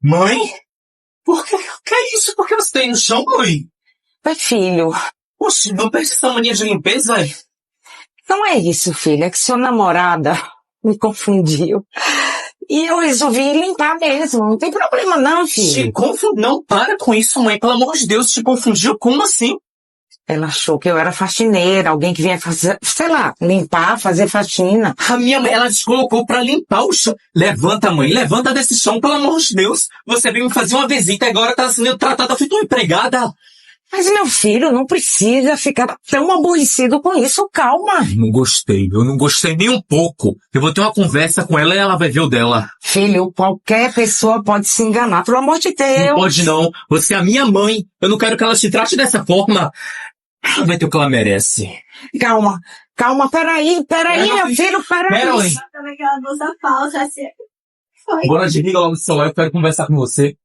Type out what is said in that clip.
Mãe? Por que é isso? Por que você tá aí no chão, mãe? Oi, filho. Oxe, não perde essa mania de limpeza, velho. Não é isso, filho. É que sua namorada me confundiu. E eu resolvi limpar mesmo. Não tem problema não, Te filho. confundiu? Não, para com isso, mãe. Pelo amor de Deus, te confundiu? Como assim? Ela achou que eu era faxineira, alguém que vinha fazer, sei lá, limpar, fazer faxina. A minha mãe, ela te colocou pra limpar o chão. Levanta, mãe, levanta desse chão, pelo amor de Deus. Você veio me fazer uma visita e agora tá sendo tratada feito uma empregada. Mas meu filho não precisa ficar tão aborrecido com isso. Calma. Eu não gostei nem um pouco. Eu vou ter uma conversa com ela e ela vai ver o dela. Filho, qualquer pessoa pode se enganar, pelo amor de Deus. Não pode não. Você é a minha mãe. Eu não quero que ela te trate dessa forma. Ela vai ter o que ela merece. Calma, peraí, meu filho, peraí. Marilyn, Aquela blusa falsa, assim. Foi. bora desliga logo o celular, eu quero conversar com você.